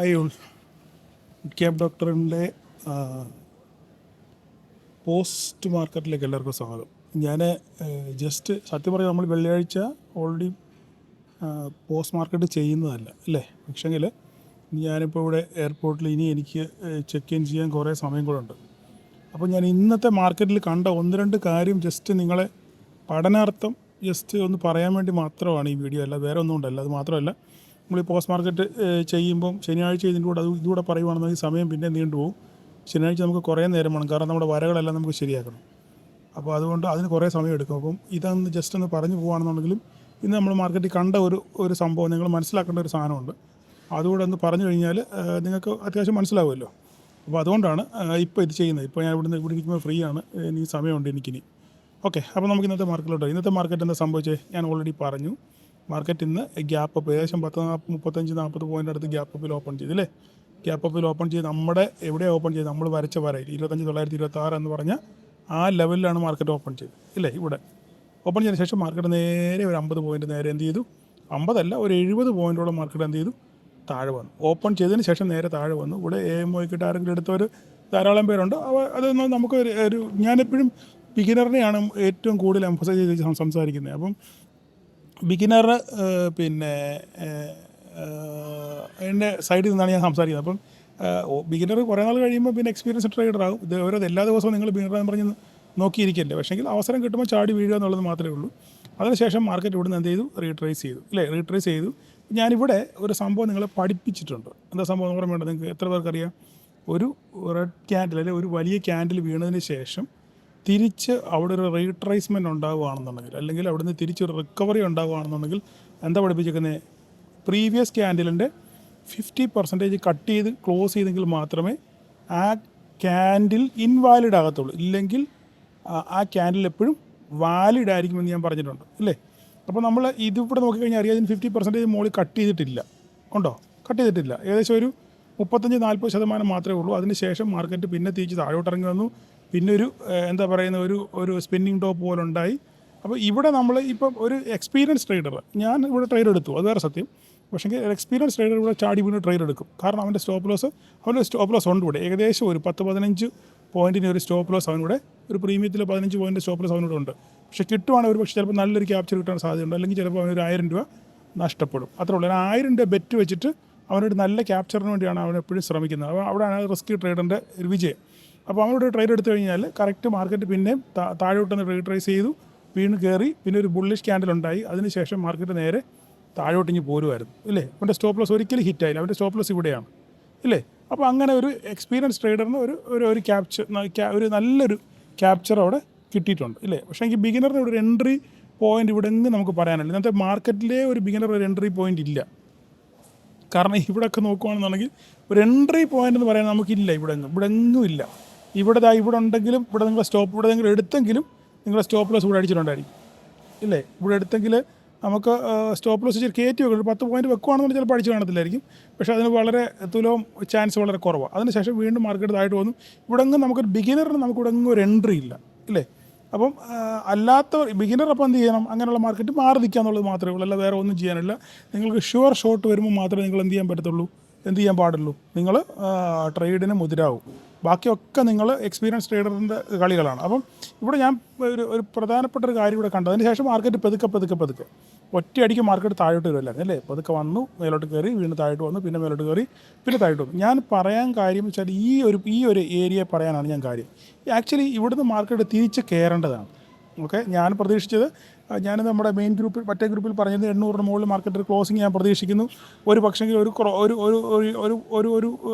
Hi all, cab ഡോക്ടറിൻ്റെ post മാർക്കറ്റിലേക്ക് എല്ലാവർക്കും സ്വാഗതം. ഞാൻ ജസ്റ്റ് സത്യം പറയാം, നമ്മൾ വെള്ളിയാഴ്ച ഓൾറെഡി പോസ്റ്റ് മാർക്കറ്റ് ചെയ്യുന്നതല്ല അല്ലേ. പക്ഷേങ്കിൽ ഞാനിപ്പോൾ ഇവിടെ എയർപോർട്ടിൽ ഇനി എനിക്ക് ചെക്ക് ഇൻ ചെയ്യാൻ കുറേ സമയം കൂടെ ഉണ്ട്. അപ്പോൾ ഞാൻ ഇന്നത്തെ മാർക്കറ്റിൽ കണ്ട ഒന്ന് രണ്ട് കാര്യം ജസ്റ്റ് നിങ്ങളെ പഠനാർത്ഥം ജസ്റ്റ് ഒന്ന് പറയാൻ വേണ്ടി മാത്രമാണ് ഈ വീഡിയോ, അല്ല വേറെ ഒന്നും ഉണ്ടല്ല. അത് മാത്രമല്ല, നമ്മൾ ഈ പോസ്റ്റ് മാർക്കറ്റ് ചെയ്യുമ്പം ശനിയാഴ്ച ഇതിൻ്റെ കൂടെ ഇതുകൂടെ പറയുവാണെന്നെങ്കിൽ സമയം പിന്നെ നീണ്ടുപോകും. ശനിയാഴ്ച നമുക്ക് കുറേ നേരം വേണം, കാരണം നമ്മുടെ വരകളെല്ലാം നമുക്ക് ശരിയാക്കണം. അപ്പോൾ അതുകൊണ്ട് അതിന് കുറേ സമയം എടുക്കും. അപ്പം ഇതൊന്ന് ജസ്റ്റ് ഒന്ന് പറഞ്ഞു പോകുകയാണെന്നുണ്ടെങ്കിലും ഇന്ന് നമ്മൾ മാർക്കറ്റിൽ കണ്ട ഒരു സംഭവം നിങ്ങൾ മനസ്സിലാക്കേണ്ട ഒരു സാധനമുണ്ട്. അതുകൂടെ ഒന്ന് പറഞ്ഞു കഴിഞ്ഞാൽ നിങ്ങൾക്ക് അത്യാവശ്യം മനസ്സിലാവുമല്ലോ. അപ്പോൾ അതുകൊണ്ടാണ് ഇപ്പോൾ ഇത് ചെയ്യുന്നത്. ഇപ്പോൾ ഞാൻ ഇവിടെ ഇരിക്കുമ്പോൾ ഫ്രീ ആണ്, ഇനി സമയമുണ്ട് എനിക്കിനി. ഓക്കെ, അപ്പോൾ നമുക്ക് ഇന്നത്തെ മാർക്കറ്റിലോട്ട്. മാർക്കറ്റ് എന്താ സംഭവിച്ചത് ഞാൻ ഓൾറെഡി പറഞ്ഞു. മാർക്കറ്റ് ഇന്ന് ഗ്യാപ്പ് അപ്പ് ഏകദേശം 35-40 പോയിൻ്റ് അടുത്ത് ഗ്യാപ്പ് അപ്പിൽ ഓപ്പൺ ചെയ്തില്ലേ. ഗ്യാപ്പ് അപ്പിൽ ഓപ്പൺ ചെയ്ത് നമ്മുടെ എവിടെ ഓപ്പൺ ചെയ്ത് നമ്മൾ വരച്ച വരയിൽ 25,926 എന്ന് പറഞ്ഞാൽ ആ ലെവലിലാണ് മാർക്കറ്റ് ഓപ്പൺ ചെയ്തത് ഇല്ലേ. ഇവിടെ ഓപ്പൺ ചെയ്തതിന് ശേഷം മാർക്കറ്റ് നേരെ ഒരു 50 പോയിൻ്റ് നേരെ എന്ത് ചെയ്തു, 50 അല്ല ഒരു 70 പോയിൻ്റോളം മാർക്കറ്റ് എന്ത് ചെയ്തു, താഴെ വന്നു. ഓപ്പൺ ചെയ്തതിന് ശേഷം നേരെ താഴെ വന്നു. ഇവിടെ AMOയ്ക്കിട്ട് ആരെങ്കിലും എടുത്തവർ ധാരാളം പേരുണ്ട്. അതൊന്നും നമുക്ക് ഒരു ഞാനെപ്പോഴും ബിഗിനറിനെയാണ് ഏറ്റവും കൂടുതൽ എംഫസൈസ് ചെയ്ത് സംസാരിക്കുന്നത്. അപ്പം ബിഗിനർ പിന്നെ എൻ്റെ സൈഡിൽ നിന്നാണ് ഞാൻ സംസാരിക്കുന്നത്. അപ്പം ബിഗിനർ കുറേ നാൾ കഴിയുമ്പോൾ പിന്നെ എക്സ്പീരിയൻസ് ട്രേഡർ ആകും. ഇത് എല്ലാ ദിവസവും നിങ്ങൾ ബിഗിനർ എന്ന് പറഞ്ഞ് നോക്കിയിരിക്കല്ലേ. പക്ഷേങ്കിൽ അവസരം കിട്ടുമ്പോൾ ചാടി വീഴുക എന്നുള്ളത് മാത്രമേ ഉള്ളൂ. അതിനുശേഷം മാർക്കറ്റ് ഇവിടുന്ന് എന്ത് ചെയ്തു, റീട്രേസ് ചെയ്തു. ഞാനിവിടെ ഒരു സംഭവം നിങ്ങളെ പഠിപ്പിച്ചിട്ടുണ്ട്. എന്താ സംഭവം എന്ന് പറയുമ്പോൾ നിങ്ങൾക്ക് എത്ര പേർക്കറിയാം, ഒരു റെഡ് ക്യാൻഡിൽ അല്ലെങ്കിൽ ഒരു വലിയ ക്യാൻഡിൽ വീണതിന് ശേഷം തിരിച്ച് അവിടെ ഒരു റീട്രേസ്മെൻറ്റ് ഉണ്ടാവുകയാണെന്നുണ്ടെങ്കിൽ, അല്ലെങ്കിൽ അവിടുന്ന് തിരിച്ചൊരു റിക്കവറി ഉണ്ടാവുകയാണെന്നുണ്ടെങ്കിൽ എന്താ പഠിപ്പിച്ചിരിക്കുന്നത്, പ്രീവിയസ് ക്യാൻഡിലിൻ്റെ 50% കട്ട് ചെയ്ത് ക്ലോസ് ചെയ്തെങ്കിൽ മാത്രമേ ആ ക്യാൻഡിൽ ഇൻവാലിഡ് ആകത്തുള്ളൂ. ഇല്ലെങ്കിൽ ആ ക്യാൻഡിൽ എപ്പോഴും വാലിഡ് ആയിരിക്കുമെന്ന് ഞാൻ പറഞ്ഞിട്ടുണ്ട് ഇല്ലേ. അപ്പോൾ നമ്മൾ ഇതിവിടെ നോക്കിക്കഴിഞ്ഞാൽ അറിയാം, അതിന് 50% മുകളിൽ കട്ട് ചെയ്തിട്ടില്ല. ഉണ്ടോ? കട്ട് ചെയ്തിട്ടില്ല. ഏകദേശം ഒരു 35-40% മാത്രമേ ഉള്ളൂ. അതിന് ശേഷം മാർക്കറ്റ് പിന്നെ തിരിച്ച് താഴോട്ടിറങ്ങി വന്നു. പിന്നെ എന്താ പറയുന്ന ഒരു സ്പിന്നിങ് ടോപ്പ് പോലെ ഉണ്ടായി. അപ്പോൾ ഇവിടെ നമ്മൾ ഇപ്പം ഒരു എക്സ്പീരിയൻസ് ട്രേഡർ, ഞാൻ ഇവിടെ ട്രേഡ് എടുത്തു, അത് വേറെ സത്യം. പക്ഷേ എക്സ്പീരിയൻസ് ട്രേഡർ ഇവിടെ ചാടി വീണ് ട്രേഡ് എടുക്കും. കാരണം അവൻ്റെ സ്റ്റോപ്പ് ലോസ് ഉണ്ട് ഇവിടെ. ഏകദേശം ഒരു 10-15 പോയിൻറ്റിന് ഒരു സ്റ്റോപ്പ് ലോസ് അവനിവിടെ, ഒരു പ്രീമിയത്തിൽ 15 പോയിൻ്റ് സ്റ്റോപ്പ് ലോസ് അവനിവിടെ ഉണ്ട്. പക്ഷേ കിട്ടുവാണെങ്കിൽ ഒരു പക്ഷേ ചിലപ്പോൾ നല്ലൊരു ക്യാപ്ചർ കിട്ടാൻ സാധ്യതയുണ്ട്. അല്ലെങ്കിൽ ചിലപ്പോൾ അവനൊരു 1000 രൂപ നഷ്ടപ്പെടും. അത്രേ ഉള്ളൂ. 1000 രൂപ ബെറ്റ് വെച്ചിട്ട് അവനൊരു നല്ല ക്യാപ്ചറിന് വേണ്ടിയാണ് അവൻ എപ്പോഴും ശ്രമിക്കുന്നത്. അപ്പോൾ അവിടെയാണ് റിസ്കി ട്രേഡറിൻ്റെ ഒരു വിജയം. അപ്പോൾ അവനോട് ട്രേഡ് എടുത്തു കഴിഞ്ഞാൽ കറക്റ്റ് മാർക്കറ്റ് പിന്നെയും താഴോട്ടൊന്ന് റീട്രേസ് ചെയ്തു, വീണ് കയറി, പിന്നെ ഒരു ബുള്ളിഷ് ക്യാൻഡിൽ ഉണ്ടായി. അതിനുശേഷം മാർക്കറ്റ് നേരെ താഴോട്ടിഞ്ഞ് പോരുമായിരുന്നു ഇല്ലേ. അവൻ്റെ സ്റ്റോപ്പ് ലോസ് ഒരിക്കലും ഹിറ്റായില്ല. അവൻ്റെ സ്റ്റോപ്പ് ലോസ് ഇവിടെയാണ് ഇല്ലേ. അപ്പോൾ അങ്ങനെ ഒരു എക്സ്പീരിയൻസ് ട്രേഡറിന് ഒരു ക്യാപ്ചർ, ഒരു നല്ലൊരു ക്യാപ്ചർ അവിടെ കിട്ടിയിട്ടുണ്ട് ഇല്ലേ. പക്ഷേ എനിക്ക് ബിഗിനറിന് ഒരു എൻട്രി പോയിൻ്റ് ഇവിടെ എങ്ങും നമുക്ക് പറയാനില്ല. ഇന്നത്തെ മാർക്കറ്റിലെ ഒരു ബിഗിനർ ഒരു എൻട്രി പോയിൻ്റ് ഇല്ല. കാരണം ഇവിടെയൊക്കെ നോക്കുകയാണെന്നുണ്ടെങ്കിൽ ഒരു എൻട്രി പോയിൻ്റ് എന്ന് പറയാൻ നമുക്കില്ല. ഇവിടെ എങ്ങും ഇല്ല. ഇവിടെ ഉണ്ടെങ്കിലും ഇവിടെ നിങ്ങളെ സ്റ്റോപ്പ് ഇവിടെ നിങ്ങൾ എടുത്തെങ്കിലും നിങ്ങളെ സ്റ്റോപ്പ് ലോസ് ഇവിടെ അടിച്ചിട്ടുണ്ടായിരിക്കും ഇല്ലേ. ഇവിടെ എടുത്തെങ്കിൽ നമുക്ക് സ്റ്റോപ്പ് ലോസ് ഇച്ചിരി കയറ്റി വെക്കും. 10 പോയിൻറ്റ് വെക്കുകയാണെന്നുണ്ടെങ്കിൽ ചിലപ്പോൾ അടിച്ച് കാണത്തില്ലായിരിക്കും. പക്ഷേ അതിന് വളരെ തുലവും ചാൻസ് വളരെ കുറവാണ്. അതിനുശേഷം വീണ്ടും മാർക്കറ്റ് താഴോട്ട് വന്നു. ഇവിടെങ്ങും നമുക്കൊരു ബിഗിനറിന് നമുക്കിവിടെ എങ്ങും ഒരു എൻട്രി ഇല്ല ഇല്ലേ. അപ്പം അല്ലാത്ത ബിഗിനർ അപ്പം എന്ത് ചെയ്യണം, അങ്ങനെയുള്ള മാർക്കറ്റ് മാറി നിൽക്കുക എന്നുള്ളത് മാത്രമേ ഉള്ളൂ. അല്ല വേറെ ഒന്നും ചെയ്യാനില്ല. നിങ്ങൾക്ക് ഷുവർ ഷോട്ട് വരുമ്പോൾ മാത്രമേ നിങ്ങൾ എന്ത് ചെയ്യാൻ പാടുള്ളൂ, നിങ്ങൾ ട്രേഡിന് മുതിരാവും. ബാക്കിയൊക്കെ നിങ്ങൾ എക്സ്പീരിയൻസ് ട്രേഡറിൻ്റെ കളികളാണ്. അപ്പം ഇവിടെ ഞാൻ ഒരു പ്രധാനപ്പെട്ട ഒരു കാര്യം ഇവിടെ കണ്ടു. അതിന് ശേഷം മാർക്കറ്റ് പതുക്കെ ഒറ്റയടിക്ക് മാർക്കറ്റ് താഴോട്ട് വരുമല്ലായിരുന്നു അല്ലേ. പതുക്കെ വന്നു, മേലോട്ട് കയറി, വീണ്ടും താഴോട്ട് വന്നു, പിന്നെ മേലോട്ട് കയറി, പിന്നെ താഴോട്ട് വന്നു. ഞാൻ പറയാൻ കാര്യം വെച്ചാൽ ഈ ഒരു ഏരിയ പറയാനാണ് ഞാൻ കാര്യം. ആക്ച്വലി ഇവിടുന്ന് മാർക്കറ്റ് തിരിച്ച് കയറേണ്ടതാണ്. ഓക്കെ, ഞാൻ പ്രതീക്ഷിച്ചത്, ഞാൻ നമ്മുടെ മെയിൻ ഗ്രൂപ്പിൽ മറ്റേ ഗ്രൂപ്പിൽ പറഞ്ഞത് 800-ന് മുകളിൽ മാർക്കറ്റ് ക്ലോസിങ് ഞാൻ പ്രതീക്ഷിക്കുന്നു. ഒരു പക്ഷെങ്കിൽ ഒരു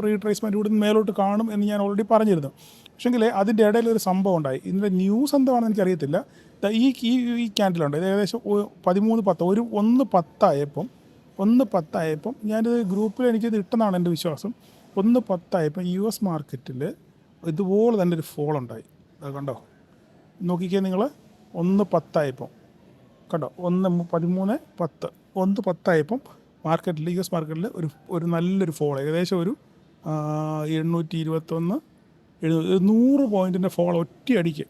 റീട്രേസ്മെൻറ്റ് ഇവിടുന്ന് മേലോട്ട് കാണും എന്ന് ഞാൻ ഓൾറെഡി പറഞ്ഞിരുന്നു. പക്ഷേങ്കിൽ അതിൻ്റെ ഇടയിൽ ഒരു സംഭവം ഉണ്ടായി. ഇതിൻ്റെ ന്യൂസ് എന്താണെന്ന് എനിക്കറിയത്തില്ല. ഈ ക്യാൻഡിലുണ്ട്, ഇത് ഏകദേശം 13:10 1:10 ഞാനിത് ഗ്രൂപ്പിൽ എനിക്കിത് ഇട്ടെന്നാണ് എൻ്റെ വിശ്വാസം. 1:10 US മാർക്കറ്റിൽ ഇതുപോലെ തന്നെ ഒരു ഫോൾ ഉണ്ടായി. അത് കണ്ടോ, നോക്കിക്കേ നിങ്ങൾ. 1:10 കണ്ടോ, 13:10 1:10 മാർക്കറ്റിൽ US മാർക്കറ്റിൽ ഒരു നല്ലൊരു ഫോൾ, ഏകദേശം ഒരു 821 100 പോയിൻറ്റിൻ്റെ ഫോൾ ഒറ്റയടിക്ക്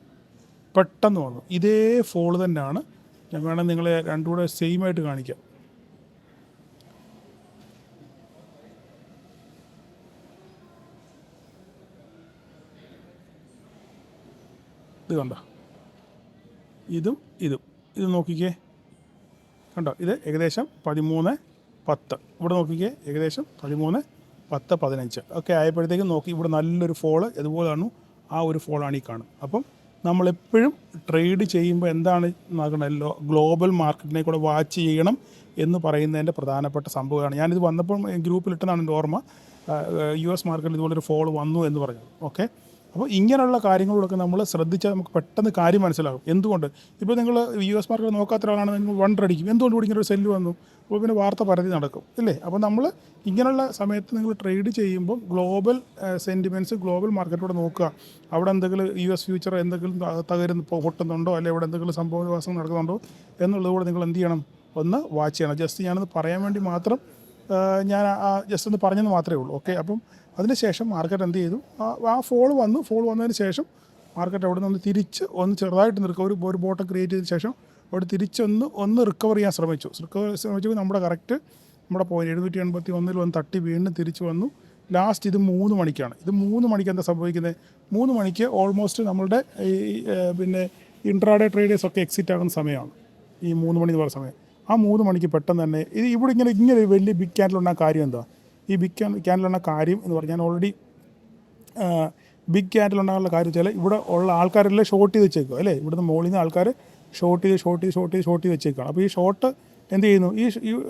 പെട്ടെന്ന് വന്നു. ഇതേ ഫോൾ തന്നെയാണ്. ഞാൻ വേണം നിങ്ങളെ രണ്ടും കൂടെ സെയിമായിട്ട് കാണിക്കാം. ഇത് കണ്ടോ, ഇതും ഇത് നോക്കിക്കേ, കണ്ടോ, ഇത് ഏകദേശം 13.10. ഇവിടെ നോക്കിക്കേ, ഏകദേശം 13.10, 15 ഒക്കെ ആയപ്പോഴത്തേക്കും നോക്കി ഇവിടെ നല്ലൊരു ഫോള് ഇതുപോലെയാണ്. ആ ഒരു ഫോളാണ് ഈ കാണുന്നത്. അപ്പം നമ്മളെപ്പോഴും ട്രേഡ് ചെയ്യുമ്പോൾ എന്താണ് നോക്കണമല്ലോ, ഗ്ലോബൽ മാർക്കറ്റിനെ കൂടെ വാച്ച് ചെയ്യണം എന്ന് പറയുന്നതിൻ്റെ പ്രധാനപ്പെട്ട സംഭവമാണ്. ഞാനിത് വന്നപ്പോൾ ഗ്രൂപ്പിലിട്ടെന്നാണ് എൻ്റെ ഓർമ്മ, US മാർക്കറ്റിൽ ഇതുപോലൊരു ഫോൾ വന്നു എന്ന് പറഞ്ഞത്. ഓക്കെ, അപ്പോൾ ഇങ്ങനെയുള്ള കാര്യങ്ങളൊക്കെ നമ്മൾ ശ്രദ്ധിച്ചാൽ നമുക്ക് പെട്ടെന്ന് കാര്യം മനസ്സിലാകും. എന്തുകൊണ്ട് ഇപ്പോൾ നിങ്ങൾ US മാർക്കറ്റ് നോക്കാത്ത ഒരാളാണ്, നിങ്ങൾ വണ്ടടിക്കും എന്തുകൊണ്ട് കൂടി ഇങ്ങനെ ഒരു സെല്ല് വന്നു, അപ്പോൾ പിന്നെ വാർത്ത പരതി നടക്കും ഇല്ലേ. അപ്പോൾ നമ്മൾ ഇങ്ങനെയുള്ള സമയത്ത് നിങ്ങൾ ട്രേഡ് ചെയ്യുമ്പോൾ ഗ്ലോബൽ സെൻറ്റിമെൻറ്റ്സ്, ഗ്ലോബൽ മാർക്കറ്റിലൂടെ നോക്കുക. അവിടെ എന്തെങ്കിലും US ഫ്യൂച്ചർ എന്തെങ്കിലും തകരുന്നു പൊട്ടുന്നുണ്ടോ, അല്ലെങ്കിൽ അവിടെ എന്തെങ്കിലും സംഭവവികാസം നടക്കുന്നുണ്ടോ എന്നുള്ളതുകൂടെ നിങ്ങൾ എന്ത് ചെയ്യണം, ഒന്ന് വാച്ച് ചെയ്യണം. ജസ്റ്റ് ഞാനത് പറയാൻ വേണ്ടി മാത്രം ഞാൻ ജസ്റ്റ് ഒന്ന് പറഞ്ഞെന്ന് മാത്രമേ ഉള്ളൂ. ഓക്കെ, അപ്പം അതിന് ശേഷം മാർക്കറ്റ് എന്ത് ചെയ്തു, ആ ഫോൾ വന്നതിന് ശേഷം മാർക്കറ്റ് അവിടെ നിന്ന് തിരിച്ച് ഒന്ന് ചെറുതായിട്ട് നിൽക്കുക, ഒരു ബോട്ടം ക്രിയേറ്റ് ചെയ്തതിന് ശേഷം അവിടെ തിരിച്ചൊന്ന് റിക്കവർ ചെയ്യാൻ ശ്രമിച്ചു. നമ്മുടെ കറക്റ്റ് നമ്മുടെ പോയിൻറ്റ് 781 വന്ന് തട്ടി വീണ്ടും തിരിച്ച് വന്നു. ലാസ്റ്റ് ഇത് 3 മണിക്കാണ്. ഇത് 3 മണിക്ക് എന്താ സംഭവിക്കുന്നത്, 3 മണിക്ക് ഓൾമോസ്റ്റ് നമ്മളുടെ പിന്നെ ഇൻട്രാഡേ ട്രേഡേഴ്സൊക്കെ എക്സിറ്റ് ആകുന്ന സമയമാണ് ഈ 3 മണി എന്ന് പറയുന്ന സമയം. ആ 3 മണിക്ക് പെട്ടെന്ന് തന്നെ ഇവിടെ ഇങ്ങനെ ഒരു വലിയ ബിഗ് ക്യാൻഡിലുണ്ടാകുന്ന കാര്യം എന്താ, ഈ ബിഗ് ക്യാൻഡിലുണ്ടാകുന്ന കാര്യം എന്ന് പറഞ്ഞാൽ ഓൾറെഡി ബിഗ് ക്യാൻഡിലുണ്ടാകുന്ന കാര്യം വെച്ചാൽ ഇവിടെ ഉള്ള ആൾക്കാരെല്ലാം ഷോർട്ട് ചെയ്ത് വെച്ചേക്കുക അല്ലേ. ഇവിടുന്ന് മുകളിൽ നിന്ന് ആൾക്കാർ ഷോർട്ട് ചെയ്ത് വെച്ചേക്കുകയാണ്. അപ്പോൾ ഈ ഷോർട്ട് എന്ത് ചെയ്യുന്നു,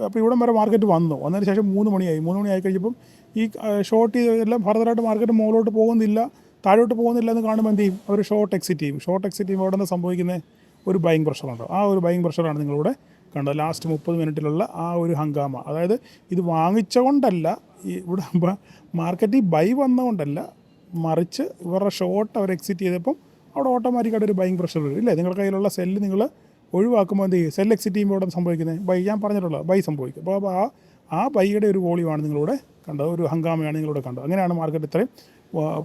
അപ്പോൾ ഇവിടം വരെ മാർക്കറ്റ് വന്നതിന് ശേഷം 3 മണിയായി കഴിഞ്ഞപ്പം ഈ ഷോർട്ട് ചെയ്തെല്ലാം ഫർദറായിട്ട് മാർക്കറ്റ് മുകളിലോട്ട് പോകുന്നില്ല, താഴോട്ട് പോകുന്നില്ല എന്ന് കാണുമ്പോൾ എന്ത് ചെയ്യും, അവർ ഷോർട്ട് എക്സിറ്റ് ചെയ്യുമ്പോൾ അവിടെ നിന്ന് സംഭവിക്കുന്നത് ഒരു ബൈയിങ് പ്രഷറുണ്ട്. ആ ഒരു ബൈയിങ് പ്രഷറാണ് നിങ്ങളിവിടെ കണ്ടത് ലാസ്റ്റ് 30 മിനിറ്റിലുള്ള ആ ഒരു ഹംഗാമ. അതായത് ഇത് വാങ്ങിച്ചുകൊണ്ടല്ല, ഇവിടെ മാർക്കറ്റിൽ ബൈ വന്നുകൊണ്ടല്ല, മറിച്ച് ഇവരുടെ ഷോർട്ട് അവർ എക്സിറ്റ് ചെയ്തപ്പം അവിടെ ഓട്ടോമാറ്റിക്കായിട്ട് ഒരു ബൈയിങ് പ്രഷർ വരും ഇല്ലേ. നിങ്ങളുടെ കയ്യിലുള്ള സെല്ല് നിങ്ങൾ ഒഴിവാക്കുമ്പോൾ എന്ത് ചെയ്യും, സെല്ല് എക്സിറ്റ് ചെയ്യുമ്പോൾ അവിടെ സംഭവിക്കുന്നത് ബൈ, ഞാൻ പറഞ്ഞിട്ടുള്ള ബൈ സംഭവിക്കും. അപ്പോൾ ആ ബൈയുടെ ഒരു വോളിയമാണ് നിങ്ങളിവിടെ കണ്ടത്, ഒരു ഹംഗാമയാണ് നിങ്ങളിവിടെ കണ്ടത്. അങ്ങനെയാണ് മാർക്കറ്റ് ഇത്രയും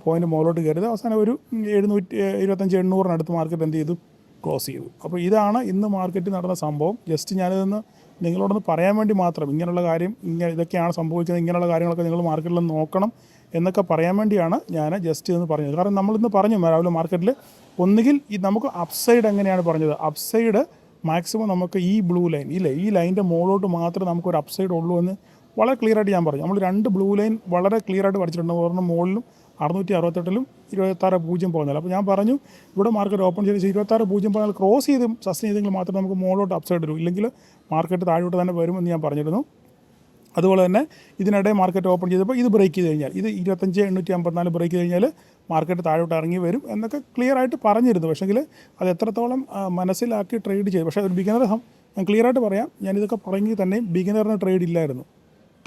പോയിൻറ്റ് മുകളിലോട്ട് കയറിയത്. അവസാനം ഒരു 725-800 മാർക്കറ്റ് എന്ത് ചെയ്തു, ക്ലോസ് ചെയ്തു. അപ്പോൾ ഇതാണ് ഇന്ന് മാർക്കറ്റിൽ നടന്ന സംഭവം. ജസ്റ്റ് ഞാനിതൊന്ന് നിങ്ങളോടൊന്ന് പറയാൻ വേണ്ടി മാത്രം, ഇങ്ങനെയുള്ള കാര്യം ഇതൊക്കെയാണ് സംഭവിക്കുന്നത്, ഇങ്ങനെയുള്ള കാര്യങ്ങളൊക്കെ നിങ്ങൾ മാർക്കറ്റിൽ നോക്കണം എന്നൊക്കെ പറയാൻ വേണ്ടിയാണ് ഞാൻ ജസ്റ്റ് ഇതൊന്ന് പറഞ്ഞത്. കാരണം നമ്മളിന്ന് പറഞ്ഞു രാവിലെ മാർക്കറ്റിൽ ഒന്നുകിൽ നമുക്ക് അപ്സൈഡ് എങ്ങനെയാണ് പറഞ്ഞത്, അപ്സൈഡ് മാക്സിമം നമുക്ക് ഈ ബ്ലൂ ലൈൻ ഇല്ലേ, ഈ ലൈൻ്റെ മുകളിലോട്ട് മാത്രമേ നമുക്കൊരു അപ്സൈഡ് ഉള്ളൂ എന്ന് വളരെ ക്ലിയറായിട്ട് ഞാൻ പറഞ്ഞു. നമ്മൾ 2 ബ്ലൂ ലൈൻ വളരെ ക്ലിയറായിട്ട് പഠിച്ചിട്ടുണ്ട്. ഒരെണ്ണം മുകളിലും 668-ലും 26.0 പോകുന്നില്ല. അപ്പോൾ ഞാൻ പറഞ്ഞു ഇവിടെ മാർക്കറ്റ് ഓപ്പൺ ചെയ്ത് 26.0 ക്രോസ് ചെയ്ത് സസ്റ്റെയിൻ ചെയ്തെങ്കിൽ മാത്രമേ നമുക്ക് മുകളിലോട്ട് അപ്സൈഡ് വരൂ, ഇല്ലെങ്കിൽ മാർക്കറ്റ് താഴോട്ട് തന്നെ വരുമെന്ന് ഞാൻ പറഞ്ഞിരുന്നു. അതുപോലെ തന്നെ ഇതിനിടെ മാർക്കറ്റ് ഓപ്പൺ ചെയ്തപ്പോൾ ഇത് ബ്രേക്ക് ചെയ്ത് കഴിഞ്ഞാൽ, ഇത് 25,854 ബ്രേക്ക് ചെയ്ത് കഴിഞ്ഞാൽ മാർക്കറ്റ് താഴോട്ട് ഇറങ്ങി വരും എന്നൊക്കെ ക്ലിയറായിട്ട് പറഞ്ഞിരുന്നു. പക്ഷേങ്കിൽ അത് എത്രത്തോളം മനസ്സിലാക്കി ട്രേഡ് ചെയ്തു. പക്ഷേ ഒരു ബിഗിനർ, ഞാൻ ക്ലിയറായിട്ട് പറയാം, ഞാനിതൊക്കെ പറഞ്ഞെങ്കിൽ തന്നെ ബിഗിനറിന് ട്രേഡ് ഇല്ലായിരുന്നു.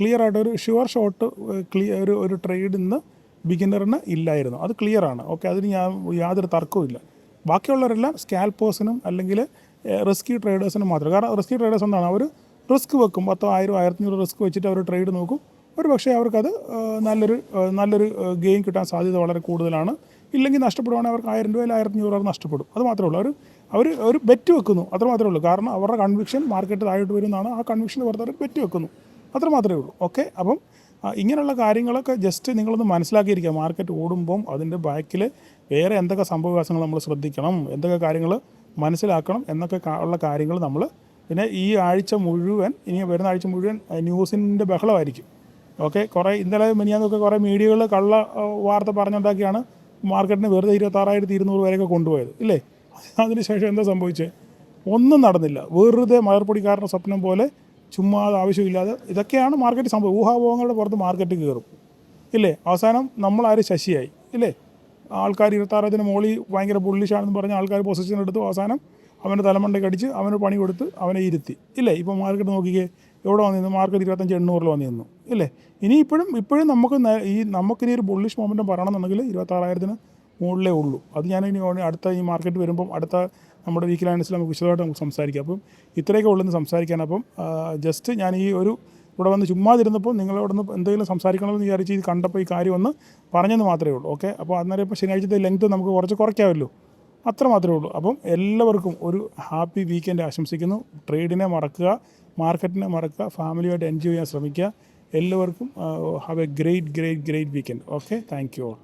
ക്ലിയറായിട്ട് ഒരു ഷുവർ ഷോട്ട് ഒരു ട്രേഡ് ഇന്ന് ബിഗിനറിന് ഇല്ലായിരുന്നു. അത് ക്ലിയറാണ്. ഓക്കെ, അതിന് യാതൊരു തർക്കവുമില്ല. ബാക്കിയുള്ളവരെല്ലാം സ്കാൽപ്പേഴ്സിനും അല്ലെങ്കിൽ റിസ്കി ട്രേഡേഴ്സിനും മാത്രം. കാരണം റിസ്കി ട്രേഡേഴ്സ് എന്താണ്, അവർ റിസ്ക് വെക്കും, 10,000, 1,500 റിസ്ക് വെച്ചിട്ട് അവർ ട്രേഡ് നോക്കും. ഒരു പക്ഷേ അവർക്കത് നല്ലൊരു ഗെയിൻ കിട്ടാൻ സാധ്യത വളരെ കൂടുതലാണ്. ഇല്ലെങ്കിൽ നഷ്ടപ്പെടുവാണെങ്കിൽ അവർക്ക് 1,000 രൂപയിൽ 1,500 നഷ്ടപ്പെടും. അത് മാത്രമേ ഉള്ളൂ. അവർ ബെറ്റ് വെക്കുന്നു, അത്ര മാത്രമേ ഉള്ളൂ. കാരണം അവരുടെ കൺവിക്ഷൻ മാർക്കറ്റ് താഴോട്ട് വരുന്നതാണ്. ആ കൺവിക്ഷൻ പുറത്ത് അവർ ബെറ്റ് വെക്കുന്നു, അത്ര മാത്രമേ ഉള്ളൂ. ഓക്കെ, അപ്പം ഇങ്ങനെയുള്ള കാര്യങ്ങളൊക്കെ ജസ്റ്റ് നിങ്ങളൊന്ന് മനസ്സിലാക്കിയിരിക്കുക. മാർക്കറ്റ് ഓടുമ്പം അതിൻ്റെ ബാക്കിൽ വേറെ എന്തൊക്കെ സംഭവവികാസങ്ങൾ നമ്മൾ ശ്രദ്ധിക്കണം, എന്തൊക്കെ കാര്യങ്ങൾ മനസ്സിലാക്കണം എന്നൊക്കെ ഉള്ള കാര്യങ്ങൾ നമ്മൾ, പിന്നെ ഈ ആഴ്ച മുഴുവൻ, ഇനി വരുന്ന ആഴ്ച മുഴുവൻ ന്യൂസിൻ്റെ ബഹളമായിരിക്കും. ഓക്കെ, കുറേ ഇന്നലെ മിനിയാന്നൊക്കെ കുറേ മീഡിയകൾ കള്ള വാർത്ത പറഞ്ഞുണ്ടാക്കിയാണ് മാർക്കറ്റിന് വെറുതെ 26,200 വരെയൊക്കെ കൊണ്ടുപോയത് ഇല്ലേ. അതിനുശേഷം എന്താ സംഭവിച്ചത്, ഒന്നും നടന്നില്ല. വെറുതെ മലർപ്പൊടിക്കാരൻ്റെ സ്വപ്നം പോലെ ചുമ്മാതെ ആവശ്യമില്ലാതെ ഇതൊക്കെയാണ് മാർക്കറ്റ് സംഭവം. ഊഹാപോഹങ്ങളുടെ പുറത്ത് മാർക്കറ്റ് കയറും ഇല്ലേ. അവസാനം നമ്മളാരും ശശിയായി ഇല്ലേ. ആൾക്കാർ 26,000 മുകളിൽ ഭയങ്കര ബുള്ളിഷാണെന്ന് പറഞ്ഞ് ആൾക്കാർ പൊസിഷൻ എടുത്തു. അവസാനം അവൻ്റെ തലമണ്ടയ്ക്ക് അടിച്ച് അവന് പണി കൊടുത്ത് അവനെ ഇരുത്തി ഇല്ലേ. ഇപ്പോൾ മാർക്കറ്റ് നോക്കിക്കേ, എവിടെ വന്നിരുന്നു, മാർക്കറ്റ് 25,800 വന്നിരുന്നു ഇല്ലേ. ഇപ്പോഴും നമുക്കിനി ഒരു ബുള്ളിഷ് മൊമെൻറ്റം പറയണമെന്നുണ്ടെങ്കിൽ 26,000 മുകളിലേ ഉള്ളൂ. അത് ഞാനിനി അടുത്ത ഈ മാർക്കറ്റ് വരുമ്പം അടുത്ത നമ്മുടെ വീക്കിലി അനാലിസിൽ നമുക്ക് വിശദമായിട്ട് നമുക്ക് സംസാരിക്കാം. അപ്പം ഇത്രയൊക്കെ ഉള്ളെന്ന് സംസാരിക്കാൻ. അപ്പം ജസ്റ്റ് ഞാൻ ഇവിടെ വന്ന് ചുമ്മാതിരുന്നപ്പോൾ നിങ്ങളോടൊന്ന് എന്തെങ്കിലും സംസാരിക്കണമെന്ന് വിചാരിച്ച് ഇത് കണ്ടപ്പോൾ ഈ കാര്യം ഒന്ന് പറഞ്ഞെന്ന് മാത്രമേ ഉള്ളൂ. ഓക്കെ, അപ്പോൾ അന്നേരം ഇപ്പോൾ ശനിയാഴ്ചത്തെ ലെങ്ത് നമുക്ക് കുറയ്ക്കാമല്ലോ, അത്ര മാത്രമേ ഉള്ളൂ. അപ്പം എല്ലാവർക്കും ഒരു ഹാപ്പി വീക്കെൻഡ് ആശംസിക്കുന്നു. ട്രേഡിനെ മറക്കുക, മാർക്കറ്റിനെ മറക്കുക, ഫാമിലിയായിട്ട് എൻജോയ് ചെയ്യാൻ ശ്രമിക്കുക. എല്ലാവർക്കും have A great weekend. Okay, thank you all.